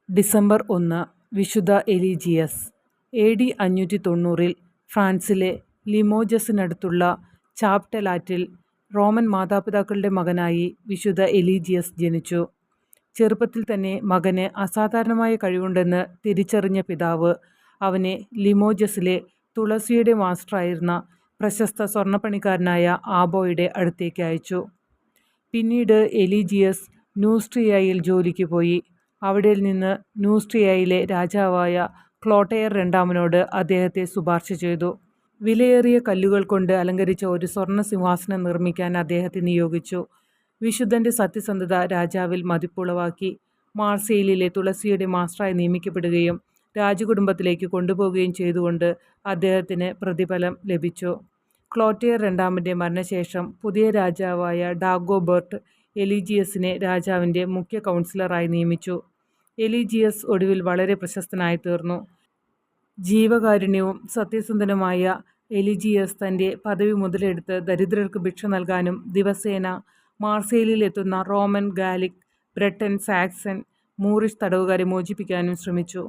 December 1 വിശുദ്ധ എലീജിയസ്. AD 590 ഫ്രാൻസിലെ ലിമോജസിനടുത്തുള്ള ചാപ്റ്റലാറ്റിൽ Roman മാതാപിതാക്കളുടെ മകനായി വിശുദ്ധ എലീജിയസ് ജനിച്ചു. ചെറുപ്പത്തിൽ തന്നെ മകന് അസാധാരണമായ കഴിവുണ്ടെന്ന് തിരിച്ചറിഞ്ഞ പിതാവ് അവനെ ലിമോജസിലെ തുളസിയുടെ മാസ്റ്ററായിരുന്ന പ്രശസ്ത സ്വർണ്ണപ്പണിക്കാരനായ ആബോയുടെ അടുത്തേക്ക് അയച്ചു. പിന്നീട് എലീജിയസ് ന്യൂസ്ട്രിയയിൽ ജോലിക്ക് പോയി. അവിടെ നിന്ന് ന്യൂസ്ട്രിയയിലെ രാജാവായ ക്ലോട്ടയർ രണ്ടാമനോട് അദ്ദേഹത്തെ ശുപാർശ ചെയ്തു. വിലയേറിയ കല്ലുകൾ കൊണ്ട് അലങ്കരിച്ച ഒരു സ്വർണ്ണ സിംഹാസനം നിർമ്മിക്കാൻ അദ്ദേഹത്തെ നിയോഗിച്ചു. വിശുദ്ധൻ്റെ സത്യസന്ധത രാജാവിൽ മതിപ്പുളവാക്കി. മാർസെയിലിലെ തുളസിയുടെ മാസ്റ്ററായി നിയമിക്കപ്പെടുകയും രാജകുടുംബത്തിലേക്ക് കൊണ്ടുപോവുകയും ചെയ്തുകൊണ്ട് അദ്ദേഹത്തിന് പ്രതിഫലം ലഭിച്ചു. ക്ലോട്ടയർ രണ്ടാമൻ്റെ മരണശേഷം പുതിയ രാജാവായ ഡാഗോബർട്ട് എലീജിയസിനെ രാജാവിൻ്റെ മുഖ്യ കൗൺസിലറായി നിയമിച്ചു. എലീജിയസ് ഒടുവിൽ വളരെ പ്രശസ്തനായി തീർന്നു. ജീവകാരുണ്യവും സത്യസന്ധനുമായ എലീജിയസ് തൻ്റെ പദവി മുതലെടുത്ത് ദരിദ്രർക്ക് ഭിക്ഷ നൽകാനും ദിവസേന മാർസെയിലിൽ എത്തുന്ന Roman, Gallic, Bretton, Saxon, Moorish തടവുകാരെ മോചിപ്പിക്കാനും ശ്രമിച്ചു.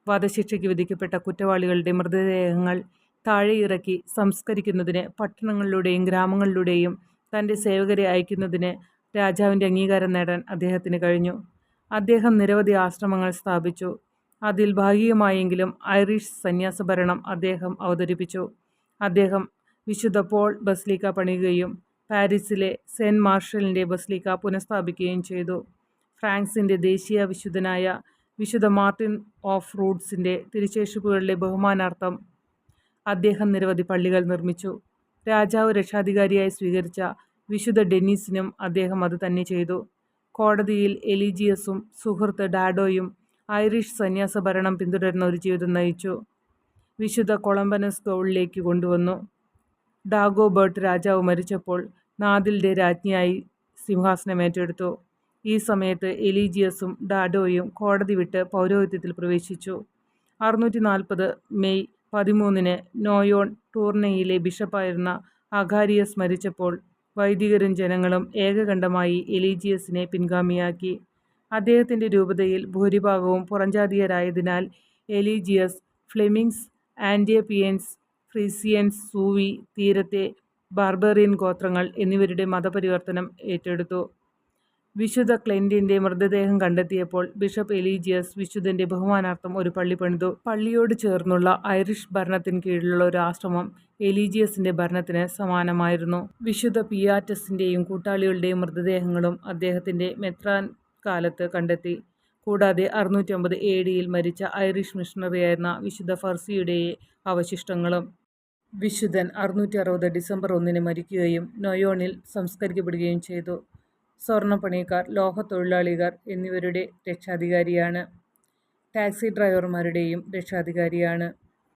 വധശിക്ഷയ്ക്ക് വിധിക്കപ്പെട്ട കുറ്റവാളികളുടെ മൃതദേഹങ്ങൾ താഴെയിറക്കി സംസ്കരിക്കുന്നതിന് പട്ടണങ്ങളിലൂടെയും ഗ്രാമങ്ങളിലൂടെയും തൻ്റെ സേവകരെ അയക്കുന്നതിന് രാജാവിൻ്റെ അംഗീകാരം നേടാൻ അദ്ദേഹത്തിന് കഴിഞ്ഞു. അദ്ദേഹം നിരവധി ആശ്രമങ്ങൾ സ്ഥാപിച്ചു. അതിൽ ഭാഗികമായെങ്കിലും ഐറിഷ് സന്യാസഭരണം അദ്ദേഹം അവതരിപ്പിച്ചു. അദ്ദേഹം വിശുദ്ധ പോൾ ബസിലിക്ക പണിയുകയും പാരീസിലെ സെന്റ് മാർഷലിൻ്റെ ബസിലിക്ക പുനഃസ്ഥാപിക്കുകയും ചെയ്തു. ഫ്രാൻസിൻ്റെ ദേശീയ വിശുദ്ധനായ വിശുദ്ധ മാർട്ടിൻ ഓഫ് റൂട്ട്സിൻ്റെ തിരുശേഷിപ്പുകളുടെ ബഹുമാനാർത്ഥം അദ്ദേഹം നിരവധി പള്ളികൾ നിർമ്മിച്ചു. രാജാവ് രക്ഷാധികാരിയായി സ്വീകരിച്ച വിശുദ്ധ ഡെന്നീസിനും അദ്ദേഹം അത് തന്നെ ചെയ്തു. കോടതിയിൽ എലീജിയസും സുഹൃത്ത് ഡാഡോയും ഐറിഷ് സന്യാസ ഭരണം പിന്തുടരുന്ന ഒരു ജീവിതം നയിച്ചു. വിശുദ്ധ കൊളംബനസ് ഗൗളിലേക്ക് കൊണ്ടുവന്നു. ഡാഗോബർട്ട് രാജാവ് മരിച്ചപ്പോൾ നാദിലിൻ്റെ രാജ്ഞിയായി സിംഹാസനം ഏറ്റെടുത്തു. ഈ സമയത്ത് എലീജിയസും ഡാഡോയും കോടതി വിട്ട് പൗരോഹിത്യത്തിൽ പ്രവേശിച്ചു. 640 മെയ് 13 നോയോൺ ടൂർണയിലെ ബിഷപ്പായിരുന്ന അഗാരിയസ് മരിച്ചപ്പോൾ വൈദികരും ജനങ്ങളും ഏകകണ്ഠമായി എലീജിയസിനെ പിൻഗാമിയാക്കി. അദ്ദേഹത്തിൻ്റെ രൂപതയിൽ ഭൂരിഭാഗവും പുറംജാതിയരായതിനാൽ എലീജിയസ് ഫ്ലെമിങ്സ്, ആൻറ്റിയപ്പിയൻസ്, ഫ്രീസിയൻസ്, സൂവി, തീരത്തെ ബാർബറിയൻ ഗോത്രങ്ങൾ എന്നിവരുടെ മതപരിവർത്തനം ഏറ്റെടുത്തു. വിശുദ്ധ ക്ലെൻറ്റിൻ്റെ മൃതദേഹം കണ്ടെത്തിയപ്പോൾ ബിഷപ്പ് എലീജിയസ് വിശുദ്ധൻ്റെ ബഹുമാനാർത്ഥം ഒരു പള്ളി പണിതു. പള്ളിയോട് ചേർന്നുള്ള ഐറിഷ് ഭരണത്തിന് കീഴിലുള്ള ഒരു ആശ്രമം എലീജിയസിൻ്റെ ഭരണത്തിന് സമാനമായിരുന്നു. വിശുദ്ധ പിയാറ്റസിൻ്റെയും കൂട്ടാളികളുടെയും മൃതദേഹങ്ങളും അദ്ദേഹത്തിൻ്റെ മെത്രാൻ കാലത്ത് കണ്ടെത്തി. കൂടാതെ 650 AD മരിച്ച ഐറിഷ് മിഷണറിയായിരുന്ന വിശുദ്ധ ഫർസിയുടെ അവശിഷ്ടങ്ങളും. വിശുദ്ധൻ 660 ഡിസംബർ 1 മരിക്കുകയും നോയോണിൽ സംസ്കരിക്കപ്പെടുകയും ചെയ്തു. സ്വർണ്ണപ്പണിക്കാർ, ലോഹത്തൊഴിലാളികൾ എന്നിവരുടെ രക്ഷാധികാരിയാണ്. ടാക്സി ഡ്രൈവർമാരുടെയും രക്ഷാധികാരിയാണ്.